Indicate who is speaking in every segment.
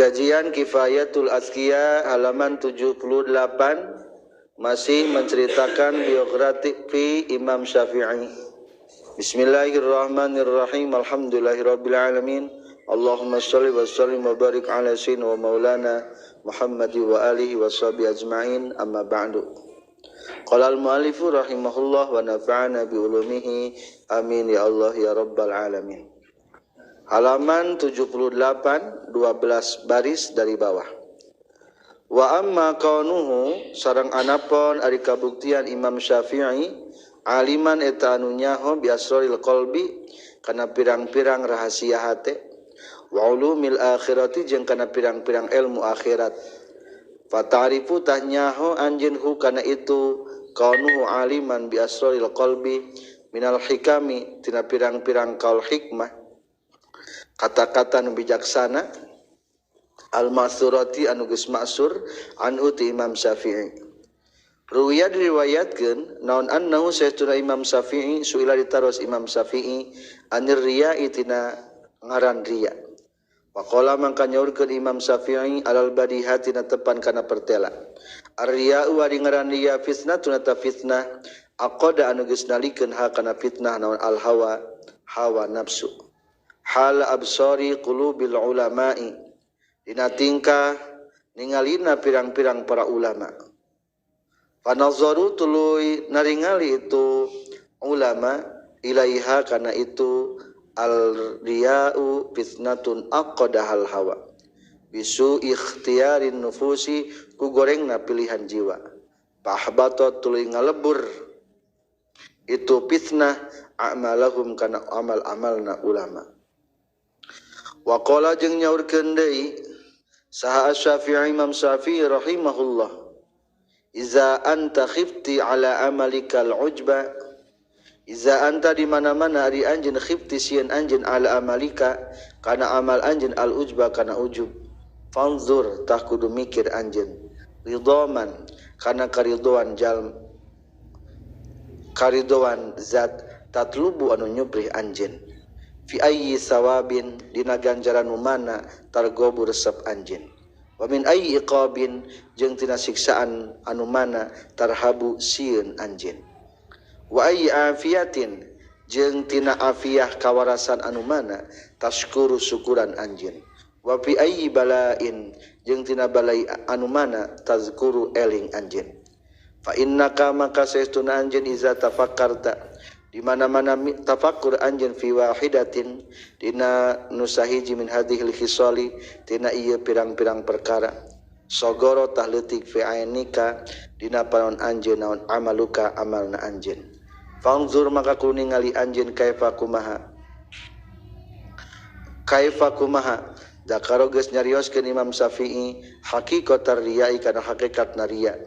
Speaker 1: Kajian Kifayatul Azkiya halaman 78 masih menceritakan biografi Imam Syafi'i. Bismillahirrahmanirrahim. Alhamdulillahirabbil alamin. Allahumma shalli wa sallim wa barik ala sayyidina wa maulana Muhammad wa alihi wa sahbihi ajma'in. Amma ba'du. Qala al-mu'allifu rahimahullah wa nafa'ana bi ulumihi. Amin ya Allah ya rabbal alamin. Halaman 78, 12 baris dari bawah. Wa amma kaunuhu sareng anapun ari kabuktian Imam Syafi'i aliman eta anu nyaho bi asraril qalbi kana pirang-pirang rahasia hate wa ulumil akhirati jeung kana pirang-pirang ilmu akhirat. Fata'rifu tanyaho anjeun hu kana itu kaunuhu aliman bi asraril qalbi minal hikami tina pirang-pirang kaul hikmah kata-kata nu bijaksana al-ma'surati anu geus ma'sur anhu ti Imam Syafi'i. Ruwiya diriwayatkeun naon annahu sayyiduna Imam Syafi'i suila ditaros Imam Syafi'i anir riya'i tina ngaran riya. Wa qala mangka nyaurkeun Imam Syafi'i alal badihati na tepan kana pertela. Ar-riya'u ari ngaran riya fitnatun ta fitnah aqada anu geus nalikeun ha kana fitnah naon al-hawa hawa nafsu. Hal absari qulubil ulama'i dina tingkah ningalina pirang-pirang para ulama. Panazaru tuluy naringali itu ulama ilaiha kana itu al-riya'u fitnatun aqdahal hawa bisu ikhtiyarin nufusi ku gorengna pilihan jiwa. Pahbatot tuluy ngalebur itu fitnah a'malahum kana amal-amalna ulama. Wa qala jeung nyaurkeun deui saha Syafi'i Imam Syafi'i rahimahullah iza anta khifti ala amalikal ujba iza anta di mana-mana ari anjeun khifti sieun anjeun ala amalika kana amal anjeun al ujba kana ujub fanzur tah kudu mikir anjeun ridhaman kana karidoan jalm karidoan zat tatlubu anu nyubrih anjeun fi ayyi sawabin dina ganjaran mana targobu resep anjeun wa min ayyi iqabin jeung tina siksaan anu mana tarhabu sieun anjeun wa ayyi afiyatin jeung tina afiyah kawarasan anu mana tashkuru syukuran anjeun wa fi ayyi balain jeung tina balai anu mana tazkuru eling anjeun fa innaka maka saestuna anjeun iza tafakkarta di mana-mana tafakkur anjeun fi wahidatin dina nusahiji min hadhil khisali tina ieu pirang-pirang perkara sogoro tah leutik fi ainika dina panon anjeun naon amaluka amalna anjeun fanzur maka kudu ningali anjeun kaifa kumaha dakaro geus nyarioskeun Imam Syafi'i haqiqatar riya'i kana hakikatna riya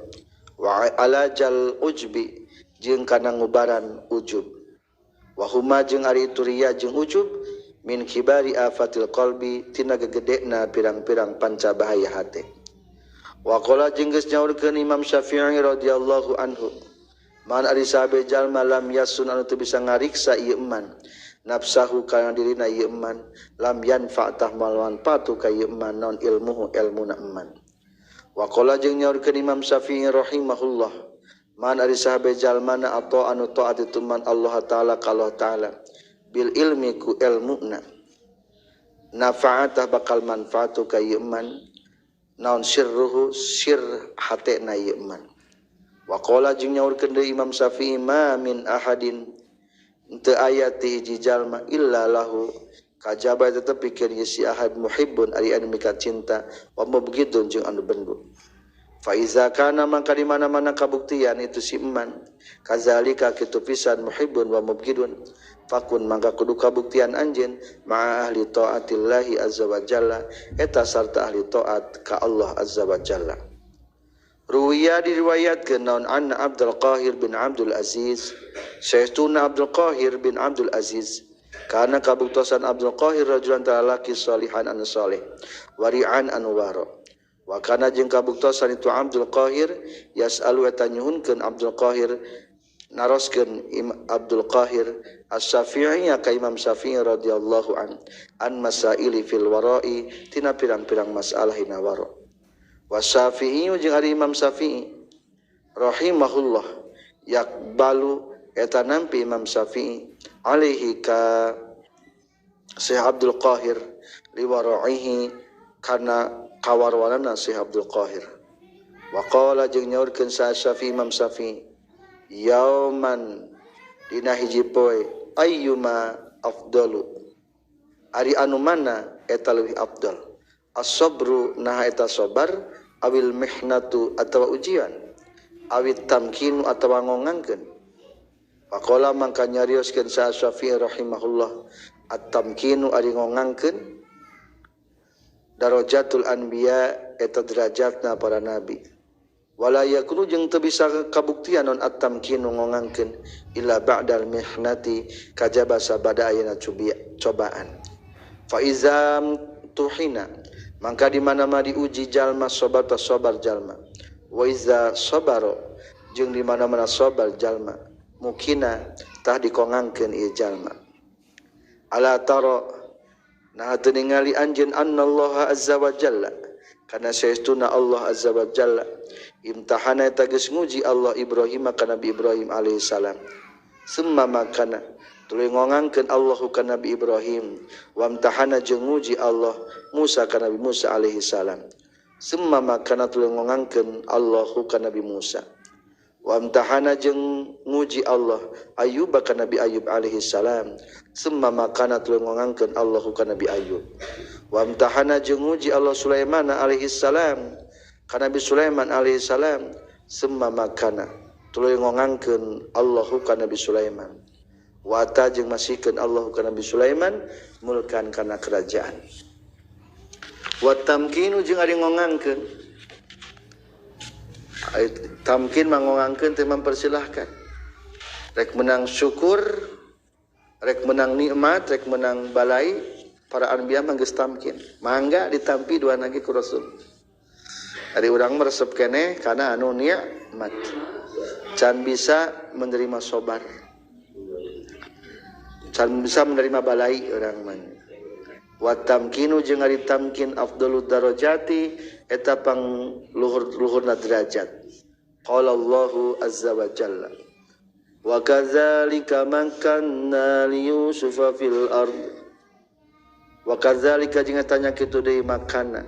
Speaker 1: wa alajal ujbi jeung kana ngubaran ujub wa huma jeung ari itu riya jeung ujub min kibari afatil qalbi tina gegedena pirang-pirang panca bahaya hate. Wa qala jeung geus nyaurkeun Imam Syafi'i radhiyallahu anhu man ari sahabe jalma lam yasun anu teu bisa ngariksa ieu eman nafsahu kana dirina ieu eman lam yanfa'tah malwanfatu ka ieu eman non ilmuhu ilmuna eman. Wa qala jeung nyaurkeun Imam Syafi'i rahimahullah man ari sahabe jalmana atau anu taat itu man Allah taala ka Allah taala bil ilmi ku ilmuna nafa'atah bakal manfaatu ka iman naon sirruhu sir hatena iman. Wa qala jeung nyaurkeun deui Imam Syafi'i ma min ahadin teu aya ti hiji jalma illa lahu kajaba tetep pikeun si ahad muhibbun ari anu mika cinta wa mubghidun jeung anu bendu. Fa iza kana mangka di mana-mana kabuktian itu si iman kazalika kitu pisan muhibbun wa mubghidun fakun mangka kudu kabuktian anjeun ma ahli taatillahi azza wa jalla eta sarta ahli taat ka Allah azza wa jalla. Ruwiya diriwayatkeun naon anna Abdul Qahir bin Abdul Aziz sayyiduna Abdul Qahir bin Abdul Aziz kana kabuktosan Abdul Qahir rajulan talaki salihan anu saleh wari'an anu waro. Wa kana jeung kabuktosan itu Abdul Qahir yas'alu wa tanyuhunkeun Abdul Qahir naroskeun Abdul Qahir Asy-Syafi'i ka Imam Syafi'i radhiyallahu an masaili fil wara'i tina pirang-pirang masalah hina wara. Wa Syafi'i jeung ari Imam Syafi'i rahimahullah yakbalu eta nampi Imam Syafi'i alaihi ka Syekh Abdul Qahir li wara'ihi kana kawarwanana Syekh Abdul Qahir. Wa qala jeung nyaurkeun sa Syafi'i Imam Syafi'i yauman dina hiji poe ayyuma afdalu ari anu mana eta leuwih afdal as-sabru nah eta sabar awil mihnatu atawa ujian awit tamkinu atawa ngongangkeun faqala mangka nyarioskeun sa Syafi'i rahimahullah at-tamkinu ari ngongangkeun darajatul anbiya eta derajatna para nabi wala yakunu jeung teu bisa kabuktian non at-tamkinu ngongangkeun illa ba'dal mihnati kajaba sabada ayeuna cobaan fa izam tuhina mangka di mana-mana diuji jalma sabar jalma wa iza sabaro jeung di mana-mana sabar jalma mukina tah dikongangkeun ieu jalma ala tara nah teu ningali anjeun annallaha azza wa jalla kana saestuna Allah azza wa jalla imtahana eta geus nguji Allah Ibrahim ka Nabi Ibrahim alaihi salam summa makana tuluy ngongangkeun Allahu ka Nabi Ibrahim wa imtahana jeung nguji Allah Musa ka Nabi Musa alaihi salam summa makana tuluy ngongangkeun Allahu ka Nabi Musa wa imtahana jeung nguji Allah Ayyub ka Nabi Ayyub alaihi salam summa makana tuluy ngongangkeun Allahu ka Nabi Ayyub wa imtahana jeung nguji Allah Sulaiman alaihi salam ka Nabi Sulaiman alaihi salam summa makana tuluy ngongangkeun Allahu ka Nabi Sulaiman wa ta jeung masihkeun Allahu ka Nabi Sulaiman mulkan kana kerajaan wa tamkinu jeung ari ngongangkeun tamkin mangongangkeun teh mempersilahkan rek menang syukur rek menang nikmat rek menang balai para anbiya mah geus tamkin mangga ditampi dua lagi ku Rasul ari urang meresep keneh kana anu nikmat can bisa menerima sabar can bisa menerima balai urang mah wa tamkinu jeung ari tamkin afdalud darajati eta pang luhurna derajat qala Allahu azza wa jalla wa kadzalika makanna li yusufa fil ard wa kadzalika jeung eta nya kitu deui makana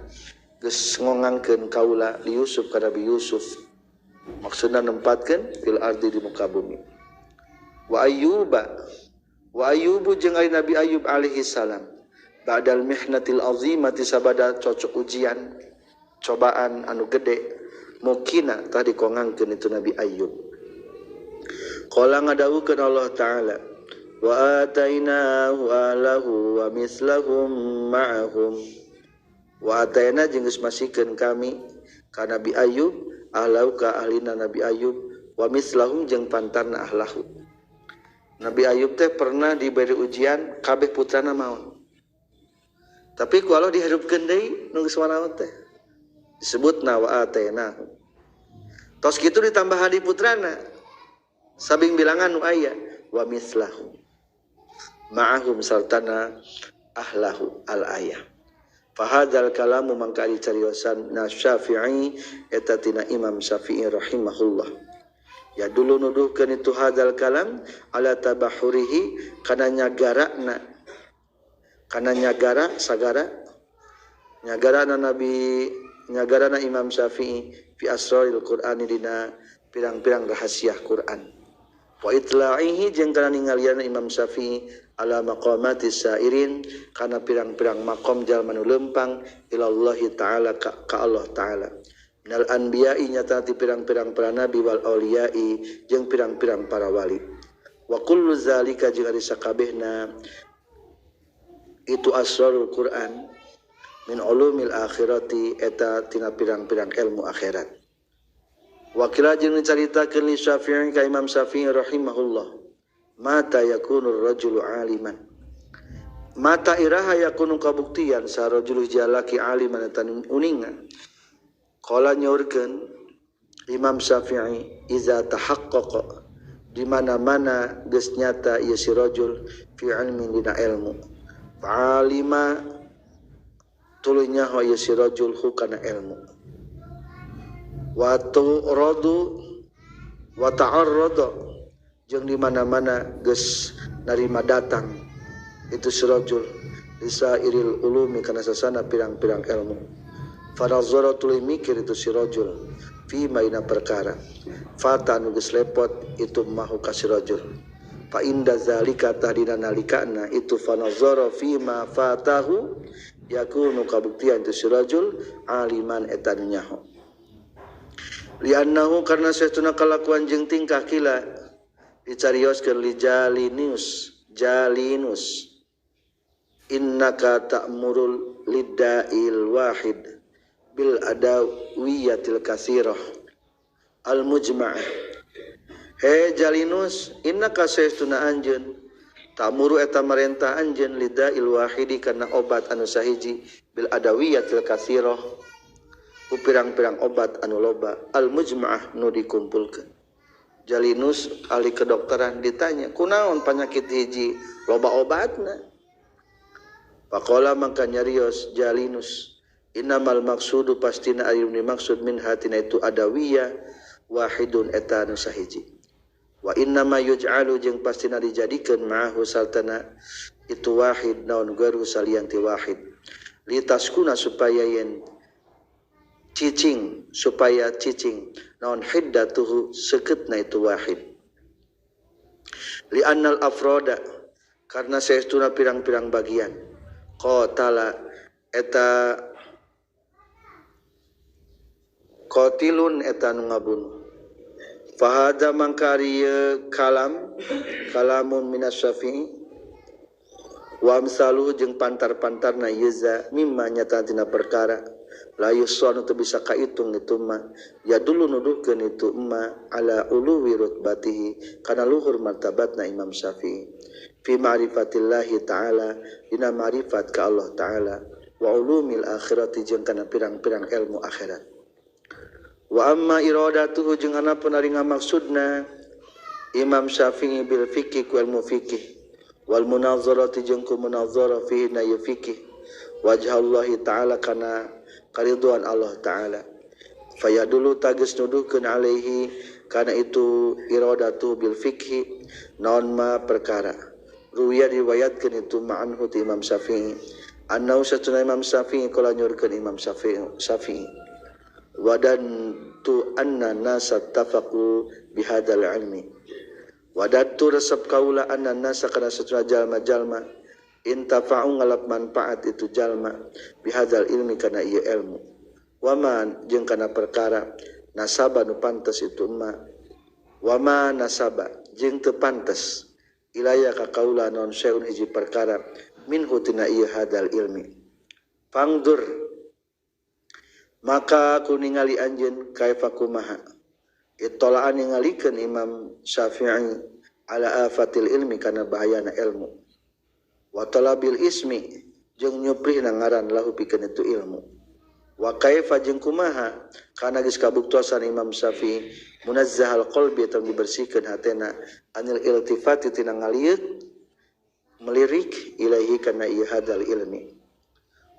Speaker 1: geus ngongangkeun kaula li Yusuf ka Nabi Yusuf maksudna nempatkeun fil ardi di muka bumi wa ayyubu jeung ari Nabi Ayyub alaihi salam ba'dal mihnatil azimati sabada cocok ujian cobaan anu gede mukina tah dikongangkeun itu Nabi Ayyub qala ngadawukeun Allah taala wa atainahu alahu wa mislahum ma'ahum wa atayna jeung geus masihkeun kami ka Nabi Ayyub ahlau ka ahlina Nabi Ayyub wa mislahum jeung pantarna ahlahu Nabi Ayyub teh pernah diberi ujian kabeh putrana maot tapi ku Allah diharupkeun deui nu geus wanaon teh disebutna wa atayna tos kitu ditambah hadi putrana sabing bilangan nu aya wa mislahum ma'ahum sartana ahlahu al ayah fahadzal kalamu mangka dicariosan na Syafi'i eta tina Imam Syafi'i rahimahullah ya dulu nuduhkeun itu hadzal kalam ala tabahurihi kana nyagarana sagara nyagarana Nabi nyagarana Imam Syafi'i fi asraril Qur'ani dina pirang-pirang rahasia Qur'an wa itla'ihi jeung kana ningalian Imam Syafi'i ala maqamati sairin kana pirang-pirang maqam jalma nu leumpang ilallahi taala ka Allah taala minal anbiya'i nyata ti pirang-pirang para nabi wal auliya'i jeung pirang-pirang para wali wa kullu zalika jeung ari sakabehna itu asrarul Qur'an min ulumil akhirati eta tina pirang-pirang ilmu akhirat wa kila jeung dicaritakeun li Syafi'i ka Imam Syafi'i rahimahullah mata yakunur rajulu aliman mata iraha yakunu kabuktian sa rajulu jalaki aliman tan uningan qala nyaurkeun Imam Syafi'i iza tahaqqaqa di mana-mana geus nyata ieu si rajul fi ilmin dina ilmu fa'alima tuluy nyaho ieu si rajul hukana ilmu wa turadu wa ta'arrada jeung di mana-mana geus narima datang itu si rajul lisairil ulumi kana sasana pirang-pirang ilmu farazara tuluy mikir itu si rajul fi maina perkara fata anu geus lepot itu mahu ka si rajul fa inda zalika tahdina nalikana itu fanazara fi ma fatahu yakunu kabuktian itu si rajul aliman eta nyaho liannahu karna satuna kalakuan jeung tingkah kila dicarioskeun li jalinus innaka ta'murul lidda'il wahid bil adawiyatil katsirah al mujma'ah he jalinus innaka saestuna anjeun ta'muru eta marentah anjeun lidda'il wahidi kana obat anu sahiji bil adawiyatil katsirah ku pirang-pirang obat anu loba al mujma'ah nu dikumpulkeun jalinus ahli kedokteran ditanya kunaon panyakit hiji loba obatna faqala mangka nyarios jalinus innamal maqsudu pastina aya maksud min hatina itu adawiyah wahidun eta anu sahiji wa innama yuj'alu jeung pastina dijadikeun ma'ahu saltana itu wahid naon garu salianti wahid litaskuna supaya yen cicing naon hiddatuhu sekeutna itu wahid li annal afroda karna saestuna pirang-pirang bagian qatala eta qatilun eta nu ngabunuh fahada mangkari kalamun minas syafi'i wa amsaluhu jeung pantar-pantarna yeza mimma nyata tina perkara la yusanu teu bisa kaitung itu mah ya dulu nuduhkeun itu mah ala uluwi rutbatihi kana luhur martabatna Imam Syafi'i fi ma'rifatillahi ta'ala dina ma'rifat ka Allah ta'ala wa ulumil akhirati jeung kana pirang-pirang ilmu akhirat wa amma iradatuhu jeung anapun ari ngamaksudna Imam Syafi'i bil fiqh ku ilmu fiqh wal munazarati jeung ku munazarah fi na fiqh wajhallahi ta'ala kana kariduan Allah ta'ala fayadulu tagis nuduhkeun alaihi kana itu iradatu bil fiqhi naon ma perkara ruwiya riwayatkeun itu ma'anhu ti Imam Syafi'i annau satuna Imam Syafi'i kala nyurkeun Imam Syafi'i wadan tu anna nasa tafaqu bihadzal ilmi wadatu resep kaula anna nasa kana satuna jalma-jalma intafa'u ngalap manfaat itu jalma bihadzal ilmi kana ieu ilmu waman jeung kana perkara nasaba nu pantes itu ma wama nasaba jeung teu pantes ilaya ka kaula non saeun hiji perkara minhu tina ieu hadzal ilmi fangdur maka ku ningali anjeun kaifa kumaha ittola'an ningalikeun Imam Syafi'i ala afatil ilmi kana bahayana ilmu wa talabil ismi jeung nyuprihna ngaran lahu pikeun itu ilmu wa kaifa jeung kumaha kana geus kabuktosan Imam Syafi'i munazzahal qalbi tam dibersihkeun hatena anil iltifati tina ngalieuh melirik ilaihi kana ieu hadal ilmi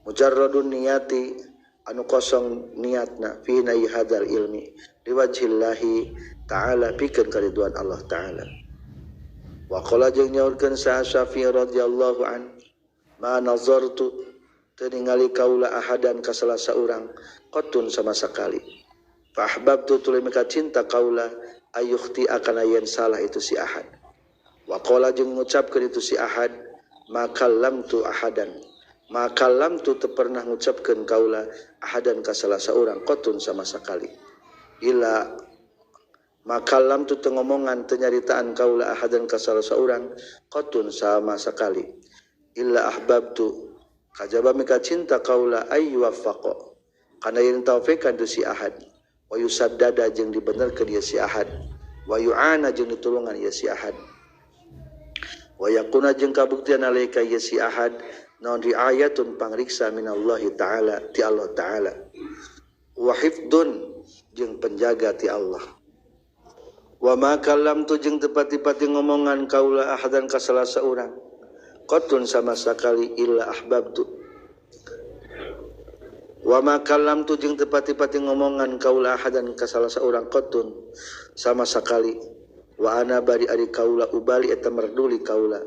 Speaker 1: mujarradun niyati anu kosong niatna fi na ieu hadal ilmi liwajhillahi ta'ala pikeun kariduan Allah ta'ala wa qala jeung nyaurkeun sa Syafi'i radhiyallahu an ma nazartu teu ningali kaula ahadan ka salah saurang qatun sama sakali fa ahbabtu tuluy mika cinta kaula ayukhti akan yen salah itu si ahad wa qala jeung ngucapkeun itu si ahad makallamtu ahadan makallamtu teu pernah ngucapkeun kaula ahadan ka salah saurang qatun sama sakali ila makalam tu ngomongan tenyaritaan kaula ahadan ka salah saurang qatun sama sakali illa ahbabtu kajaba mika cinta kaula ay wafaqa kana yen taufikan tu si ahad wa yusaddada jeung dibenerkeun ieu si ahad wa yu'ana jeung ditulungan ieu si ahad wa yakuna jeung kabuktian alaika ieu si ahad naon riayatun pangriksa minallahi ta'ala ti Allah ta'ala wa hifdun jeung penjaga ti Allah Wa ma kallamtu jeung teu pati-pati ngomongan kaula ahadan ka salah saurang qatun sama sakali illa ahbabtu. Wa ma kallamtu jeung teu pati-pati ngomongan kaula ahadan ka salah saurang qatun sama sakali wa ana bari ari kaula ubali eta merduli kaula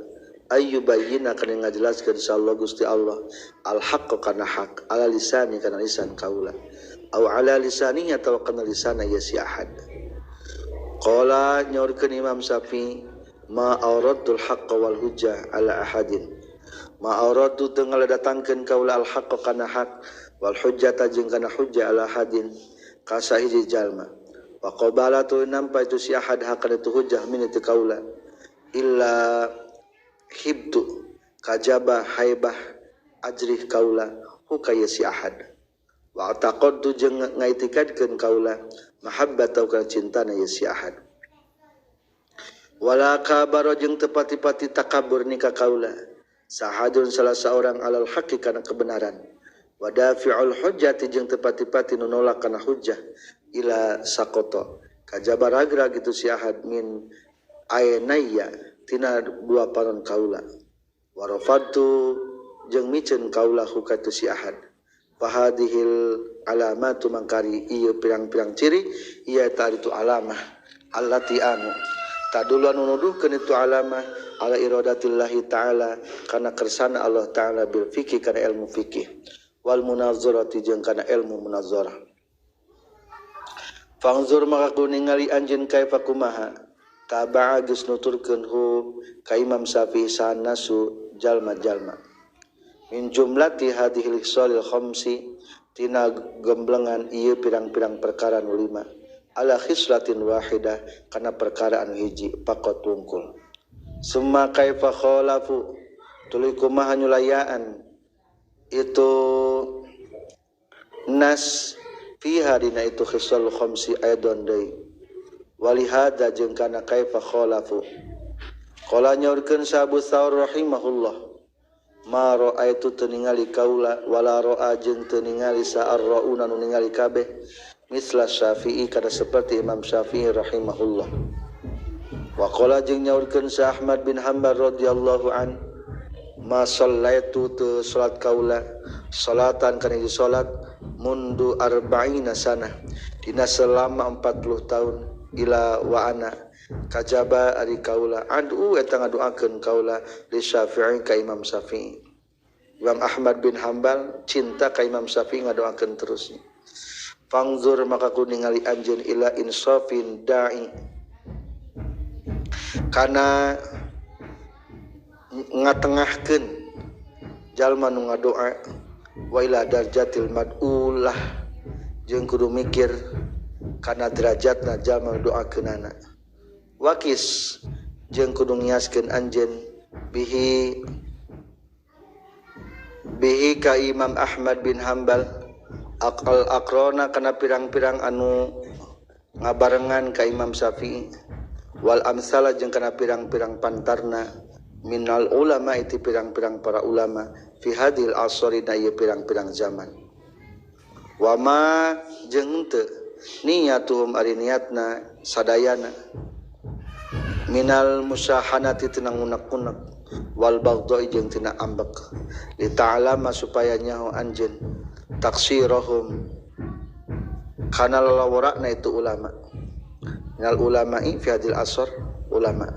Speaker 1: ayyubayyina kana ngajelaskeun insyaallah Gusti Allah al haqq kana haq ala lisani kana lisan kaula aw ala lisani atawa kana lisana ya si ahad. Qala nyaurkeun Imam Syafi'i ma auradul haqq wal hujjah ala ahadin ma auradu teu ngaladatangkeun kaula al haqq kana haq wal hujjata jeung kana hujjah ala ahadin ka sahiji jalma wa qabala tu nampa itu si ahad hakana tu hujjah min itu kaula illa hibtu kajaba haibah ajrih kaula hukaya si ahad wa taqaddu jeung ngaitikadkeun kaula mahabbata kana cintana ya si ahad wala kabaro jeung teu pati-pati takabur nika kaula sahadun salah seorang alal haqqi kana kebenaran wa dafi'ul hujjati jeung teu pati-pati nu nolak kana hujjah ila sakoto kajaba ragra gitu si ahad min ainaya tina dua panon kaula warafatu jeung miceun kaula hukatu si ahad fahadihil alamatu mangkari ieu pirang-pirang ciri ieu eta itu alamah allati anu tadulun nuduhkeun itu alamah ala iradatillahi taala kana kersana Allah taala bil fiqih kana ilmu fikih wal munazarati jeung kana ilmu munazarah. Fangzur maka kuningali anjeun kaifa kumaha taba'a geus nuturkeun hu ka Imam Syafi'i sanasu jalma-jalma min jumlati hadhil khalil khamsi tina gemblengan ieu pirang-pirang perkara nu lima ala khislatin wahidah kana perkara anu hiji pakot wungkul summa kaifa khalafu tuluy kumaha nyulayaan itu nas fiha dina itu khisal khamsi aidon deui walihada jeung kana kaifa khalafu qala nyaurkeun sahabu Tsaur rahimahullah ma raaitu teu ningali kaula wala raa jeung teu ningali sa'arrauna nu ningali kabeh misla Syafi'i kana seperti Imam Syafi'i rahimahullah wa qala jeung nyaurkeun sa Ahmad bin Hanbal radhiyallahu an ma sallaitu tu salat kaula salatan kana salat mundu arba'ina sanah dina selama 40 tahun ila wa ana kajaba ari kaula adu eta ngaduakeun kaula li Syafi'i ka Imam Syafi'i. Imam Ahmad bin Hanbal cinta ka Imam Syafi'i ngadoakeun terus. Fangzur maka kuningali anjeun ila insafin da'i kana ngatengahkeun jalma nu ngadoa wa ila darjatil mad'ulah jeung kudu mikir kana derajatna jalma doakeunana wakis jeung kudu ngiaskeun anjeun bihi ka Imam Ahmad bin Hanbal aqal aqrona kana pirang-pirang anu ngabarengan ka Imam Syafi'i wal amsala jeung kana pirang-pirang pantarna minal ulama itu pirang-pirang para ulama fi hadil asri na ieu pirang-pirang zaman wa ma jeung teu niyatuhum ari niatna sadayana minal musahanati tina ngunak-ngunak wal baghdai jeung tina ambek li ta'lama supaya nyaho anjeun taksirahum kana lalawarana itu ulama minal ulama'i fi hadil asr ulama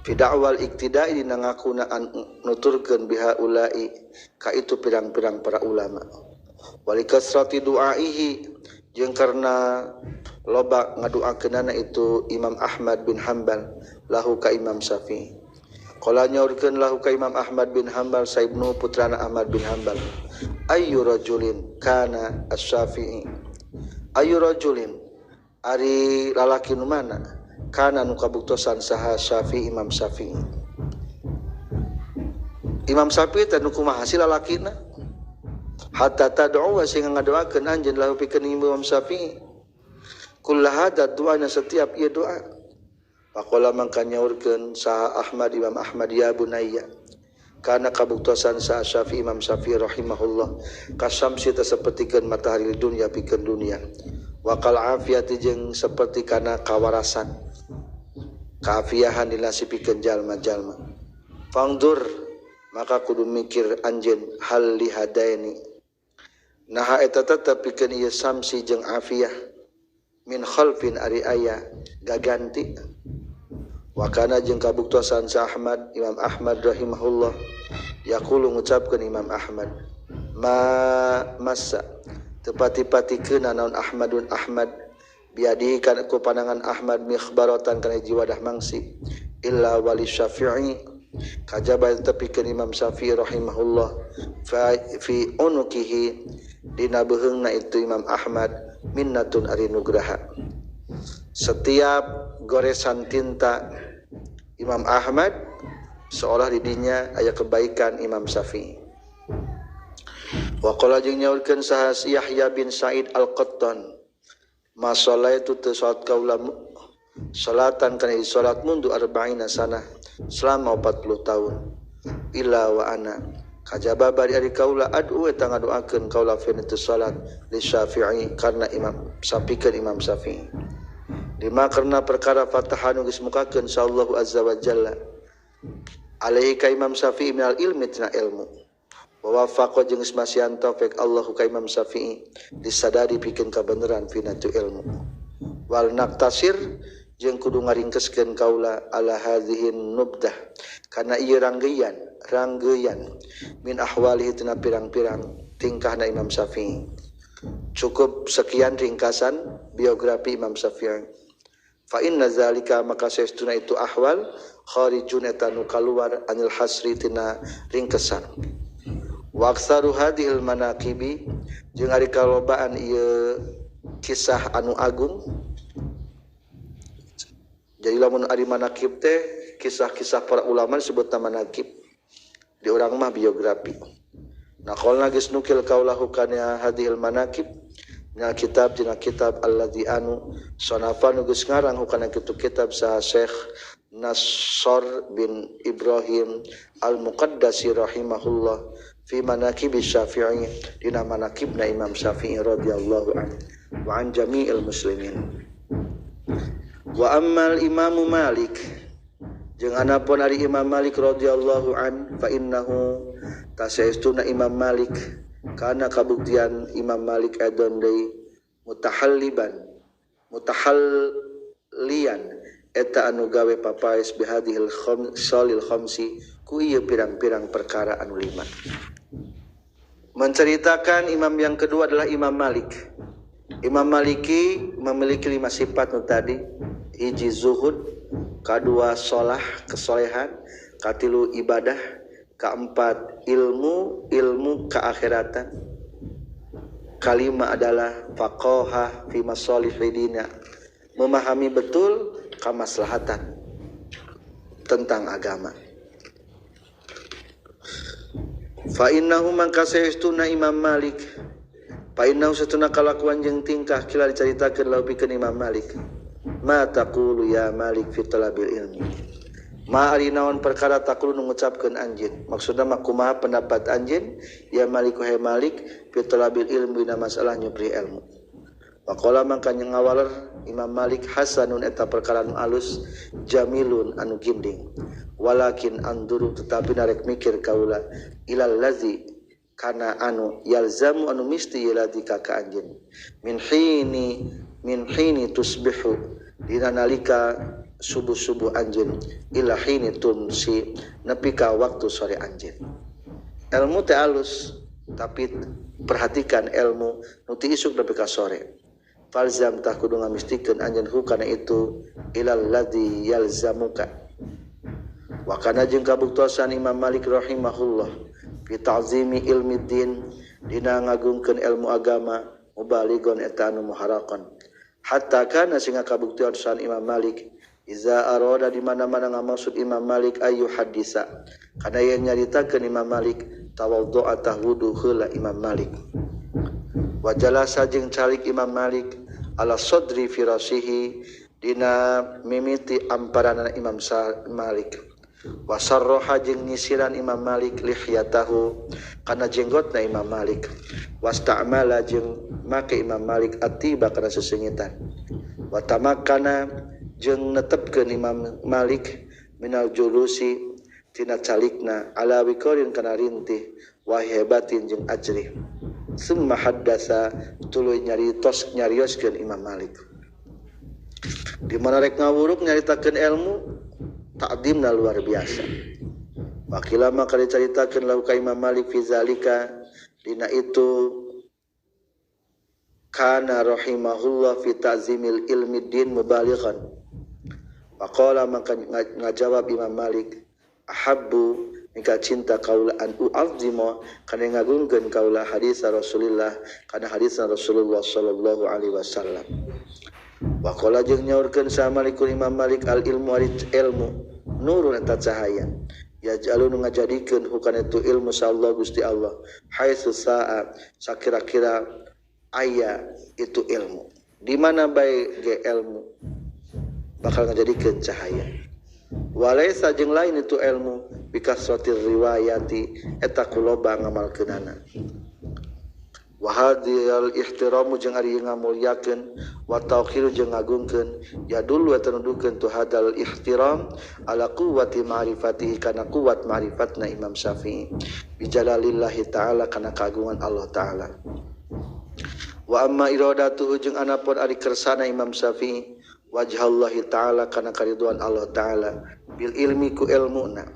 Speaker 1: fi da'wal iktida'i dina ngakunaan nuturkeun biha ulai ka itu pirang-pirang para ulama wali kasrati du'aihi jeung karena loba ngaduakeunana itu Imam Ahmad bin Hanbal lahu ka Imam Syafi'i qala nyaurkeun lahu ka Imam Ahmad bin Hanbal saibnu putrana Ahmad bin Hanbal ayyu rajulin kana asy-Syafi'i ayyu rajulin ari lalaki nu mana kana nu kabuktosan saha Syafi'i Imam Syafi'i Imam Syafi'i teh nu kumaha si lalakina hatta tad'u wa sing ngadoakeun anjeun lahu pikeun Imam Syafi'i kullahada doana setiap ieu doa faqala mangka nyaurkeun saha Ahmad Imam Ahmad ya bunayya kana kabuktosan saha Syafi'i Imam Syafi'i rahimahullah kasamsi teh sapertikeun matahari dunya pikeun dunia wa qal afiyati jeung saperti kana kawarasan kaafiahan dilasipikeun jalma-jalma. Fangdur maka kudu mikir anjeun hal lihadaini nah eta tetep pikeun ieu samsi jeung afiah min khalfin ari aya gaganti. Wa kana jeung kabuktosan sa Ahmad Imam Ahmad rahimahullah yaqulu ngucapkeun Imam Ahmad massa tepati-patikeun naon Ahmadun Ahmad biadi kana ku pandangan Ahmad mikhbaratan kana jiwadah mangsi illa wali Syafi'i kajaba tepikeun Imam Syafi'i rahimahullah fi unukihi dina beuheungna itu Imam Ahmad minnatun ari nugraha. Setiap goresan tinta Imam Ahmad seolah di dinya aya kebaikan Imam Syafi'i. Wa qala jeung nyaurkeun saha Yahya bin Sa'id Al-Qattan ma sallaitu tu salat kaula salatan kana salat mundu 40 sanah selama 40 tahun illa wa ana kajaba bari ari kaula adu eta ngadoakeun kaula fi salat li Syafi'i karena Imam sapikeun Imam Syafi'i lima karena perkara fatahan geus mukakeun sallallahu azza wa jalla alaihi ka Imam Syafi'i minal ilmi tina ilmu wa wafaqa jeung geus masihan taufik Allahu ka Imam Syafi'i disadari pikeun kabeneran fina tu ilmu wal naqtasir jeung kudu ngaringkeskeun kaula ala hadhihi nubdah kana ieu ranggeyan min ahwalihi tina pirang-pirang tingkahna Imam Syafi'i. Cukup sekian ringkasan biografi Imam Syafi'i. Fa inna zalika maka saestuna itu ahwal kharijun eta nu kaluar anil hasri tina ringkesan. Wa aktsaru hadhil manaqibi jeung ari kalobaan ieu kisah anu agung. Jadi lamun ari manaqib teh kisah-kisah para ulama disebutna manaqib. Di urang mah biografi. Nah qaulna geus nukil kaulahu kana hadhil manaqib na kitab dina kitab alladzi anu sanafa nu geus ngarang hukana kitu kitab sa Syekh Nasr bin Ibrahim Al-Muqaddasi rahimahullah fi manaqib Syafi'i dina manaqibna Imam Syafi'i radhiyallahu anhu wa an jami'il muslimin. Wa ammal Imam Malik jeung anapun ari Imam Malik radhiyallahu an fa innahu tasaistuna Imam Malik kana kabuktian Imam Malik adon deui mutahallian eta anu gawe papaes bihadhil khamsalil khamsi ku ieu pirang-pirang perkara anu 5. Menceritakan imam yang kedua adalah Imam Malik. Imam Maliki memiliki 5 sifat nu tadi. Hiji zuhud, kedua shalah kesolehan, katilu ibadah, keempat ilmu keakhiratan, kalima adalah faqaha fi masalihidina, memahami betul kemaslahatan tentang agama. Fa innahu man kasaistuna Imam Malik fa innahu satuna kalakuan jeung tingkah kila dicaritakeun laupikeun Imam Malik. Ma taqulu ya Malik fi talabil ilmi. Ma ari naon perkara taqulu nu ngucapkeun anjeun. Maksudna mah kumaha pendapat anjeun ya Malik wahai Malik fi talabil ilmi dina masalah nyupri ilmu. Wa qala mangka nyawaler Imam Malik hasanun eta perkara nu alus jamilun anu ginding. Walakin anduru tetapi narek mikir kaula ilal lazi kana anu yalzamu anu misti yalati ka anjeun. Min hini tusbihu dina nalika subuh-subuh anjeun ila hini tumsi nepi ka waktu sore anjeun. Ilmu teh alus tapi perhatikan ilmu nu ti isuk nepi ka sore. Falzam tah kudu ngamistikeun anjeun hukana itu ilal ladzi yalzamuka. Wa kana jeung kabuktosan Imam Malik rahimahullah fi ta'zimi ilmi din dina ngagungkeun ilmu agama mubalighon eta anu muharaqan. Hatta kana singa kabuktian san Imam Malik iza arada di mana-mana ngamaksud Imam Malik ayu hadisa kana yen nyaritakeun Imam Malik tawaddu'a tahwudu heula Imam Malik wa jalasa jeung calik Imam Malik ala sadri firasihi dina mimiti amparanna Imam Malik wa sarraha jeung nyisiran Imam Malik lihyatahu kana jenggotna Imam Malik wasta'mala jeung make Imam Malik atiba kana sesengitan wa tamakkana jeung netepkeun Imam Malik minal julusi tina calikna ala wiqarin kana rintih wa hebatin jeung ajrih. Summa haddasa tuluy nyarioskeun Imam Malik di mana rek ngawuruk nyaritakeun ilmu ta'dimna luar biasa. Wakila maka diceritakeun lahu ka Imam Malik fi zalika dina itu kana rahimahullah fi ta'zimil ilmi din mubalighan. Faqala maka ngajawab Imam Malik ahabbu nika cinta kaula an u'azzima kana ngagungkeun kaula hadis Rasulullah kana hadis Rasulullah sallallahu alaihi wasallam. Wa qala jeung nyaurkeun sa Malikul Imam Malik al ilmu ari ilmu nurun eta cahaya ya jalun ngajadikeun hukana itu ilmu sa Allah Gusti Allah haitsu sa'a sakira-kira aya itu ilmu di mana bae ge ilmu bakal ngajadikeun cahaya. Walaysa jeung lain itu ilmu bikasratir riwayati eta kuloba ngamalkeunana. Wa hadhil ihtiramu jeung ari ngamulyakeun wa tauqiru jeung ngagungkeun ya dulu eta nudukeun tu hadal ihtiram ala quwwati ma'rifatihi kana kuat ma'rifatna Imam Syafi'i bi jalalillahi ta'ala kana kagungan Allah ta'ala. Wa amma iradatuhu jeung anapun ari kersana Imam Syafi'i wajhallahi ta'ala kana kariduan Allah ta'ala bil ilmi ku ilmuna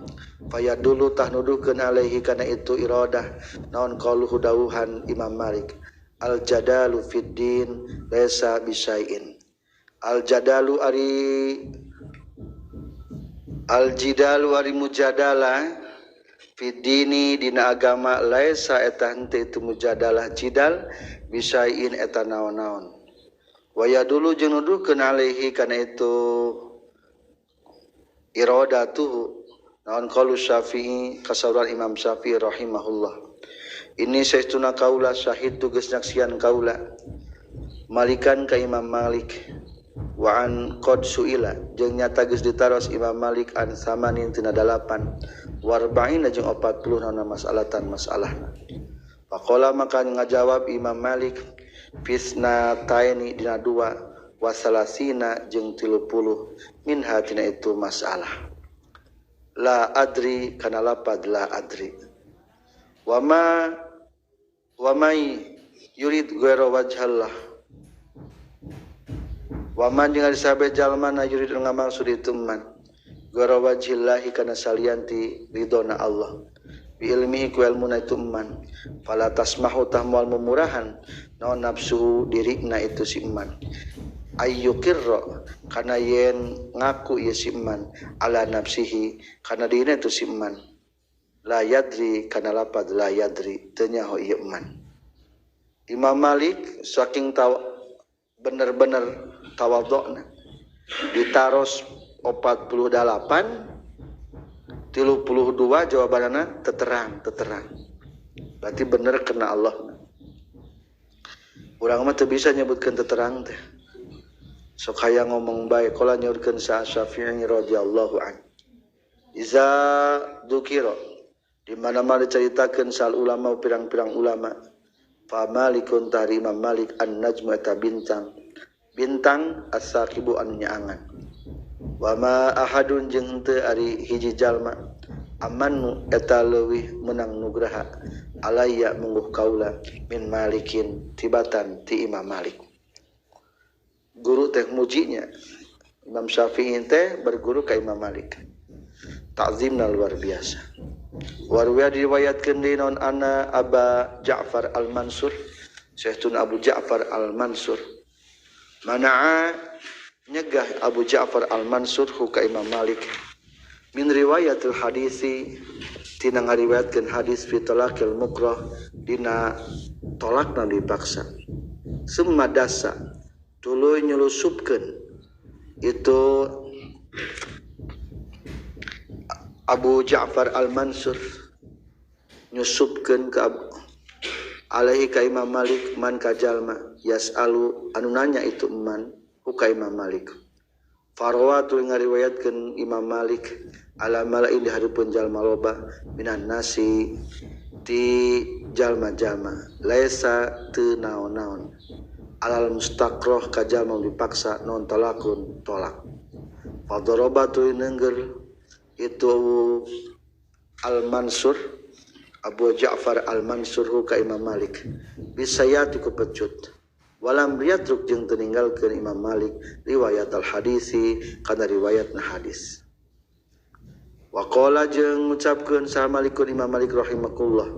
Speaker 1: fayadulu tahnudukeun alaihi kana itu iradah naon qauluhu dawuhan Imam Malik al jadalu fid din laisa bisain. Al jadalu ari al jidalu ari mujadalah fid dini dina agama laisa eta henteu itu mujadalah jidal bisain eta naon-naon. Waya dulu jeung nuduhkeun alaihi kana itu iradatuhu naon qaulu Syafi'i kasauran Imam Syafi'i rahimahullah. Ini saestuna kaula syahid tugas nyaksian kaula malikan ka Imam Malik wa an qad suila jeung nyata geus ditaros Imam Malik an samanin tina 8 warba'in jeung 40 naon masalatan masalahna. Faqala maka ngajawab Imam Malik fisna taini dina 2 wasalasina jeung 30 minha tina itu masalah. La adri kana lapad la adri. Wa may yurid ghairu wajhallah. Wa man jeung ari sabe jalma na yurid ngamaksud itu man ghairu wajhillahi kana salianti ridona Allah. Bi ilmihi ku ilmuna itu man fala tasmahu tahmal memurahan naon nafsu dirina itu si man ayyukirra kana yen ngaku ieu si man ala nafsihi kana dina itu si man la yadri kana lapad la yadri teu nyaho ieu man. Imam Malik saking bener-bener tawadhu'na ditaros 48 32 jawabanana teterang berarti bener kena Allah. Urang mah teu bisa nyebutkeun teterang teh sok hayang ngomong bae qala nyaurkeun sa Syafi'i radhiyallahu an iza dzukira di mana-mana diceritakeun sal ulama pirang-pirang ulama fa Malikun tari Imam Malik an-najmu eta bintang as-saqibu anu nyaangan. Wa ma ahadun jeung teu ari hiji jalma amanu eta leuwih menang nugraha alayya mungguh kaula min Malikin tibatan ti Imam Malik. Guru teh mujinya Imam Syafi'i teh berguru ka Imam Malik. Ta'zimna luar biasa. Warwiya diriwayatkeun deui naon ana Aba Ja'far Al-Mansur Syekhuna Abu Ja'far Al-Mansur mana'a nyegah Abu Ja'far Al-Mansur ka Imam Malik min riwayatil hadisi tina ngariwayatkeun hadis fi talaqil mukrah dina tolakna dipaksa. Summa dasa tuluy nyelusupkeun itu Abu Ja'far Al-Mansur nyusupkeun ka alaihi ka Imam Malik man ka jalma yas'alu anu nanya itu man ka Imam Malik. Farwatu ngariwayatkeun Imam Malik ala malain di hareupeun jalma loba minan nasi ti jalma-jalma laisa teu naon-naon alal mustaqroh ka jalma dipaksa non talakun tolak Fadoroba tuluy neunggeul itu Al-Mansur Abu Ja'far Al-Mansur ka Imam Malik bisayati ku pecut walam riyatruk jeung teu ninggalkeun Imam Malik riwayat al-hadisi kana riwayatna hadis. Wa qala jeung ngucapkeun saha Malikun Imam Malik rahimakumullah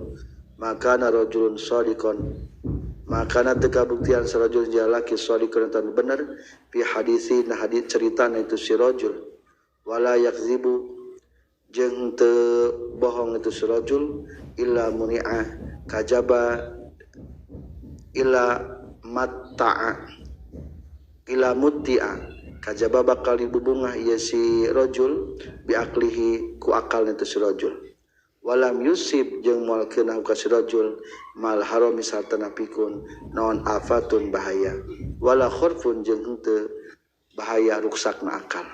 Speaker 1: maka na rajulun shadiqon maka na teu kabuktian sarajul jalaki shadiqon tan bener fi hadisi na hadis ceritana itu si rajul wala yakzibu jeung teu bohong itu si rajul illa muni'a kajaba illa matta'a ila mutti'a kajaba bakal dibubungah ieu si rajul bi aklihi ku akal itu si rajul walam yusib jeung moal keunah ka si rajul mal harami sarta napikeun naon afatun bahaya wala khurfun jeung henteu bahaya ruksakna akal.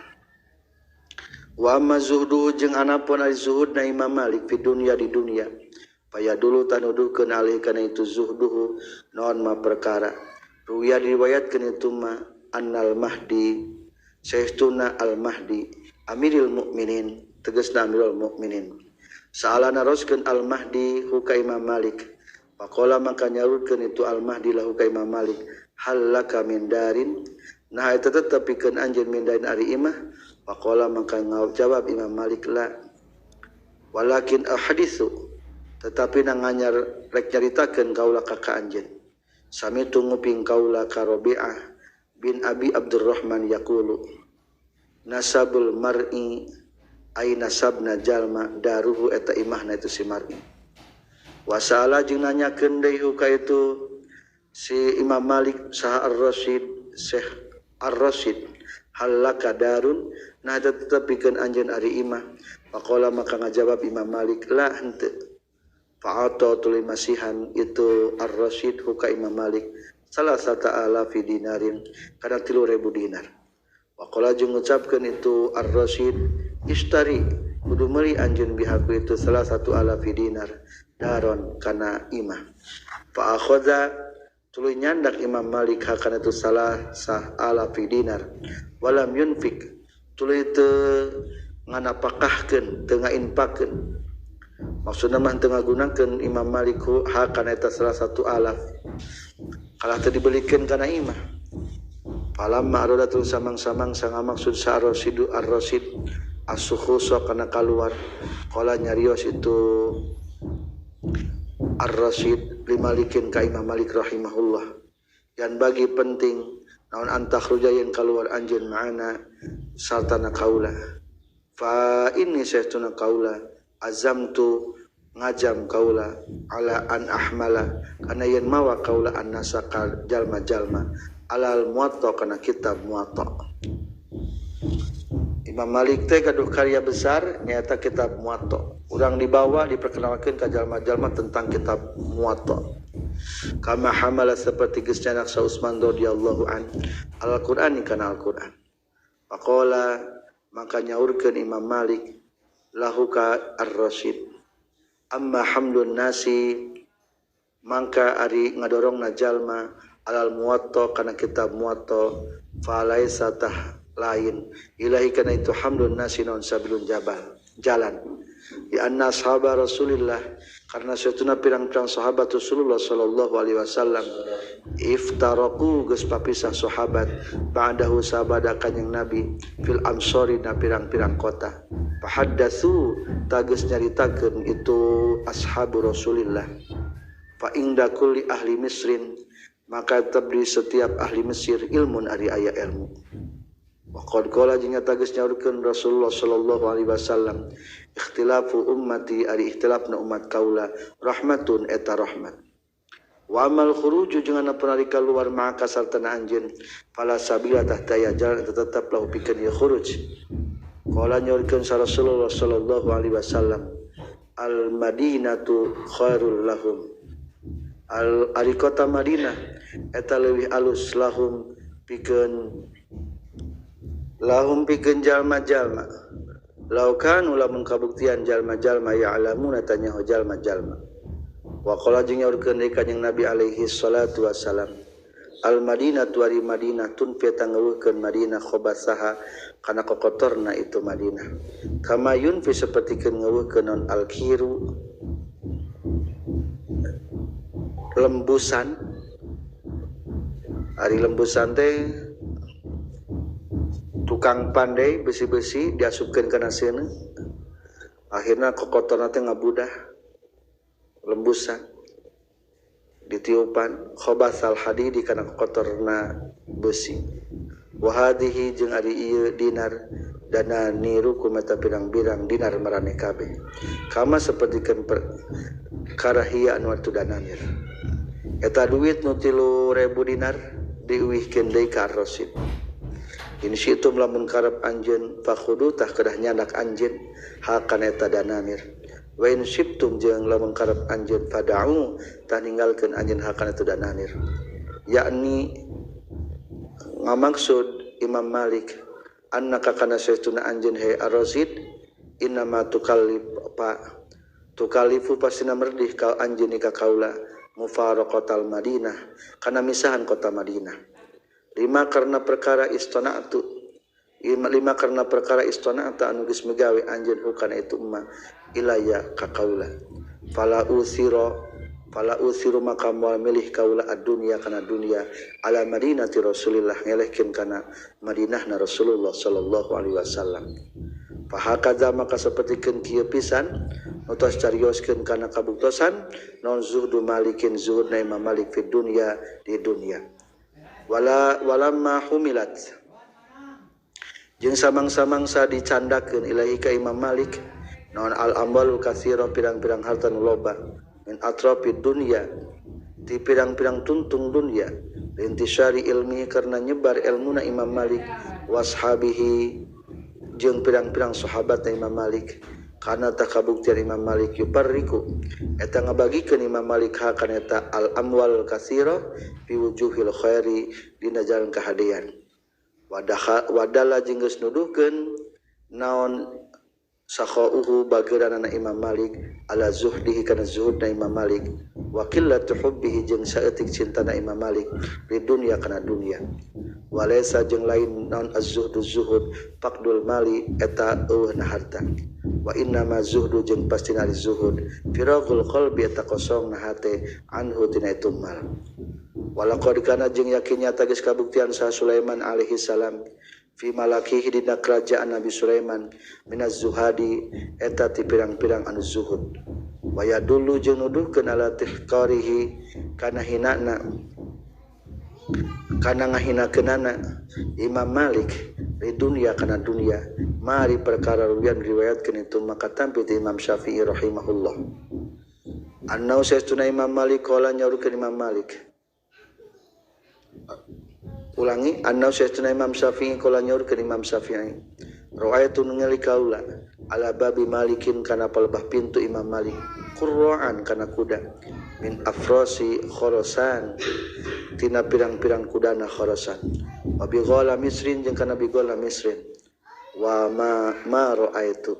Speaker 1: Wa amma zuhduhu jeung anapun ari zuhudna Imam Malik fi dunya di dunia paya dulu tanuduhkeun alih kana itu zuhduhu naon ma perkara ruya diriwayatkeun itu ma annal mahdi saestuna al mahdi amirul mukminin tegasna amirul mukminin saala naroskeun al mahdi hu ka Imam Malik faqala maka nyaurkeun itu al mahdi lahu ka Imam Malik hal laka min darin nah eta tetep pikeun anjeun min darin ari imah faqala maka jawab Imam Malik la walakin ahaditsu tetapi nanganyar rek nyaritakeun kaula ka anjeun sami tunguping kaula ka Rabi'ah bin Abi Abdurrahman yaqulu nasabul mar'i ay nasabna jalma daruhu eta imahna itu si mar'i wasala jeung nanyakeun deui ka itu si Imam Malik saha Ar-Rasyid Syekh Ar-Rasyid halaka darun nah tetep pikeun anjeun ari imah faqala maka ngajawab Imam Malik la henteu fa'ata tuluy masihan itu Ar-Rasyid hu ka Imam Malik salah sata alafi dinarin kana 3.000 dinar waqala jeung ngucapkeun itu Ar-Rasyid istari kudu meuli anjeun bihaku itu salah satu alafi dinar daron kana imah fa akhadha tuluy nyandak Imam Malik hakana itu salah alafi dinar walam yunfik tuluy teu nganapakahkeun teu ngainpakeun maksudna mah teu ngagunakeun Imam Malik hakana eta salah satu alaf kalah teu dibelikeun kana imah falamma aradatul samang-samang sanga maksud sa Ar-Rasyid as-sukhusa kana kaluar qala nyarios itu Ar-Rasyid limalikin ka Imam Malik rahimahullah dan bagi penting naon antakhruja yang keluar anjeun ma'ana sartana kaula fa inni saestuna kaula azamtu ngajam kaula ala an ahmala kana yen mawa kaula annasaka jalma-jalma alal muwatta kana kitab muwatta. Imam Malik teh gaduh karya besar nyata kitab muwatta urang dibawa diperkenalkeun ka jalma-jalma tentang kitab muwatta kama hamala seperti geus canak sa Utsman radhiyallahu an al-Qur'an kana Al-Qur'an faqala maka nyaurkeun Imam Malik lahu ka Ar-Rasyid amma hamlun nasi mangka ari ngadorongna jalma alal muwatta kana kitab muwatta fa laisa tah lain ilahi kana itu hamlun nasi non sabilun jalan di anna sahabat Rasulillah karena satuna pirang-pirang sahabat Rasulullah sallallahu alaihi wasallam iftaraku geus papisah sahabat ba'dahu sabada kanjing Nabi fil amsari na pirang-pirang kota fahaddatsu tageus nyaritakeun itu ashabu Rasulillah fa inda kulli ahli Misrin maka tabdi setiap ahli Mesir ilmun ari aya ilmu wa qad qala jeung tageus nyaurkeun Rasulullah sallallahu alaihi wasallam ikhtilafu ummati ari ikhtilafna umat kaula rahmatun eta rahmat wa amal khuruju jeung anapun ari kaluar maka sartana anjeun fala sabila tahtaya jalan tetep lahu pikeun ieu khuruj qala nyaurkeun Rasulullah sallallahu alaihi wasallam al madinatu khairul lahum al ari kota Madinah eta leuwih alus lahum pikeun jalma-jalma laukan lamun kabuktian jalma-jalma ya'lamuna tanya jalma-jalma wa qala jeung nyaurkeun deui kanjing Nabi alaihi salatu wasalam al Madinah tuari Madinah tunfiat ngeukeun Madinah khobasaha kana kokotorna itu Madinah kama yunfi sapertikeun ngeukeun non al kiru lembusan ari lembusan teh tukang pandai besi-besi diasupkeun kana seuneu akhirna kokotorna teh ngabudah lembusan ditiupan khobasal hadidi kana kotorna besi wa hadhihi jeung ari ieu dinar dana niru kumata pirang-pirang dinar marane kabeh kama sapertikeun perkara hiya anu atu dananir eta duit nu 3.000 dinar diuwihkeun deui ka Ar-Rasyid in syi'tum lamun karep anjeun fakhudu tah kedah nyandak anjeun hakan eta dananir wa in syibtum jeung lamun karep anjeun fada'u tah ninggalkeun anjeun hakan eta dananir yakni ngamaksud Imam Malik annaka kana saytuna anjeun he Ar-Rasyid innama tukallifu pasina merdih ka anjeun ka kaula mufaraqatal Madinah kana misahan kota Madinah lima karena perkara istana'tu anu geus megawe anjeun hukana itu emma ilaya ka kaula fala usiru maka moal milih kaula ad-dunya kana dunya ala Madinati Rasulillah ngelehkeun kana Madinahna Rasulullah sallallahu alaihi wasallam fahakaza maka sapertikeun kieu pisan utos carioskeun kana kabuktosan non zuhdu malikin zuhudna Imam Malik fi dunya di dunya walamma humilat jeung samang-samangsa dicandakeun ilahi ka Imam Malik naon al amwalu katsira pirang-pirang harta nu loba min atrafid dunya ti pirang-pirang tuntung dunya intisari ilmi karena nyebar ilmuna Imam Malik washabihi jeung pirang-pirang sahabat Imam Malik karena takabuktian Imam Malik yuparriku eta ngabagikeun Imam Malik hakan eta al amwal katsira fi wujuhil khairi dina jalan kahadean wadalla jeung geus nuduhkeun naon sakhauhu bageuranana Imam Malik ala zuhdihi kana zuhudna Imam Malik wa qillatu hubbihi jeung saeutik cintana Imam Malik di dunya kana dunya walaysa jeung lain naon az-zuhdu zuhud faqdul mali eta eueuhna harta wa inna ma zuhdu jeung pastina ari zuhud firaqul qalbi eta kosongna hate anhu tina itu mal walaqad kana jeung yakin nyata geus kabuktian sa Sulaiman alaihi salam fi malakihi dina kerajaan Nabi Sulaiman minaz zuhadi eta ti pirang-pirang anu zuhud wa yadullu jeung nuduhkeun ala tihqarihi kana hinana kana ngahinakeunana Imam Malik di dunia kana dunia mari perkara ruwian riwayatkeun itu maka tampi ti Imam Syafi'i rahimahullah annau saytuna Imam Malik qala nyaurkeun Imam Malik ulangi annau saytuna Imam Syafi'i qala nyaurkeun Imam Syafi'i ra'aitu ningali kaula ala babi Malikin kana palebah pintu Imam Malik qurra'an kana kuda min afrasi Khurasan tina pirang-pirang kudana Khurasan wa bi ghala misrin jeung kana bi ghala misrin wa ma ra'aitu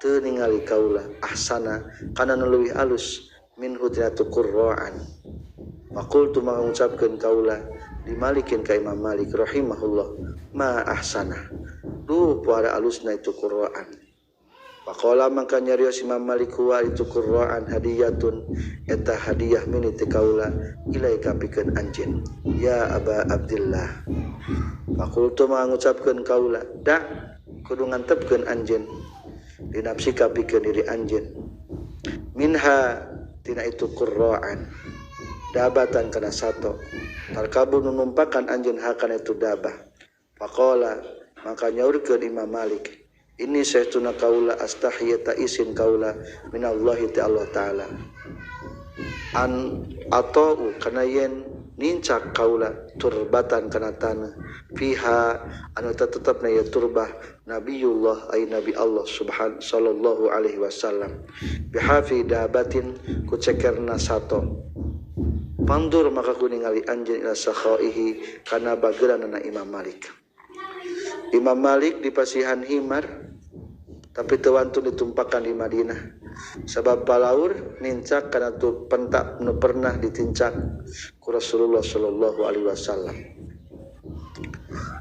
Speaker 1: teu ningali kaula ahsana kana nu leuwih alus min hudratu qurra'an maqultu mengucapkeun kaula di Malikin ka Imam Malik rahimahullah ma ahsana duh puara alusna itu qurra'an faqala mangka nyarios Imam Malik huwa itu qurra'an hadiyatun eta hadiah min ti kaula ilaika pikeun anjeun ya Aba Abdillah faqultu mengucapkeun kaula da kudu ngantepkeun anjeun dinapsika pikeun diri anjeun minha tina itu qurra'an dabatan kana sato tarkabu numpakan anjeun hakana itu dabah faqala maka nyaurkeun Imam Malik ini saytuna kaula astahiyata isin kaula minallahi ta'ala ta'ala an atau kana yen nincak kaula turbatan kana tanah fiha anu tetepna ya turbah Nabiullah ay Nabi Allah sallallahu alaihi wasallam bihafi dabatin ku cekerna sato pandur maka ku ningali anjeun ila sakhaihi kana bageuranna Imam Malik Imam Malik di pasihan himar tapi teu wantun ditumpakan di Madinah sabab palaur nincak kana tu pentak nu pernah ditincak ku Rasulullah sallallahu alaihi wasallam.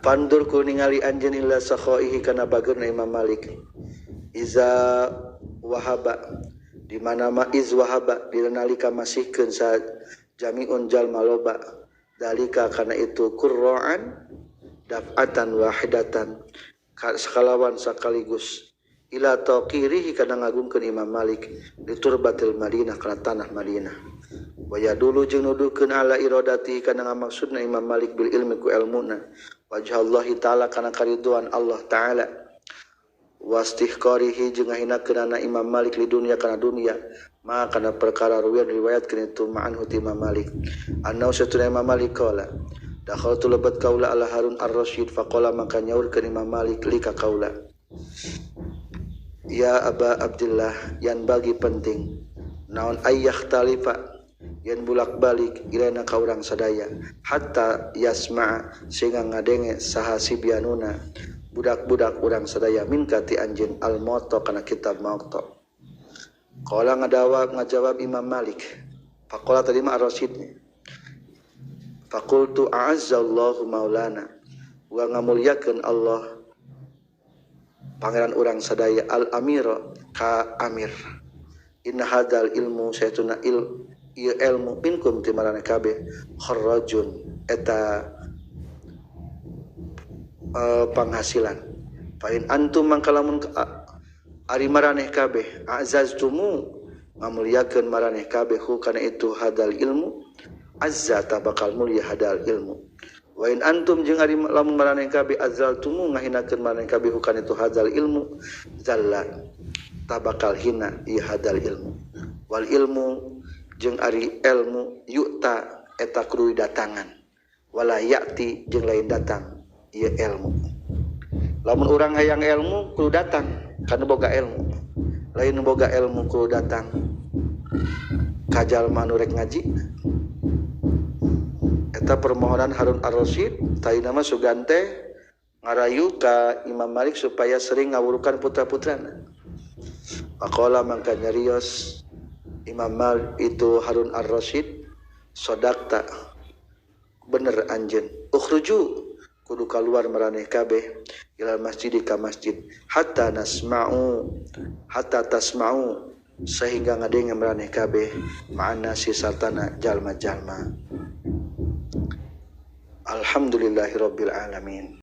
Speaker 1: Pandur ku ningali anjeun illa sakhaihi kana bageurna Imam Malik iza wahaba di mana ma iz wahaba dina nalika masihkeun sa jami'un jalma loba dalika kana itu qurra'an daf'atan wahidatan sakalawan sakaligus ila taqirihi kana ngagungkeun Imam Malik di turbatil Madinah kana tanah Madinah waya dulu jeung nuduhkeun ala iradati kana ngamaksudna Imam Malik bil ilmi ku ilmuna wajhallahi ta'ala kana kariduan Allah ta'ala wastihqarihi jeung ngahinakeunana Imam Malik li dunya kana dunya ma kana perkara riwayatkeun itu ma'an huti Imam Malik annau satuna Imam Malik qala dakhaltu labat qaula ala Harun ar-Rasyid faqala maka nyaurkeun Imam Malik li ka qaula ya Aba Abdillah yan bagi penting naon ayyah talifa yan bulak-balik ilaina ka urang sadaya hatta yasma'a sehingga ngadenge saha sibyanuna budak-budak urang sadaya min kati anjeun al-mawta kana kitab mawta qala ngajawab Imam Malik faqala tadi ma ar-Rasyid faqultu a'azzallahu maulana wa ngamulyakeun Allah pangeran urang sadaya al-amira ka amir inna hadzal ilmu saytuna ilmu minkum timarana kabeh kharrajun eta penghasilan fa in antum mangkalamun ari maraneh kabeh azaztumu ngamulyakeun maraneh kabeh kana itu hadal ilmu azza tabakal mulia hadal ilmu wa in antum jeung ari lamun maraneh kabeh azaltumu ngahinakeun maraneh kabeh kana itu hadal ilmu zalla tabakal hina ieu hadal ilmu wal ilmu jeung ari ilmu yu'ta eta kudu datangan wala ya'ti jeung lain datang ieu ilmu lamun urang hayang ilmu kudu datang kana boga ilmu lain boga ilmu kudu datang ka jalma nu rek ngaji eta permohonan Harun ar-Rasyid taina mah sugante ngarayu ka Imam Malik supaya sering ngawurukan putra-putrana maqala mangka nyarios Imam Malik itu Harun ar-Rasyid sodakta bener anjeun ukhruju kudu kaluar maraneh kabeh ila masjid ka masjid hatta tasma'u sehingga ngadenge maraneh kabeh ma'ana sisatana jalma-jalma. Alhamdulillahirabbil alamin.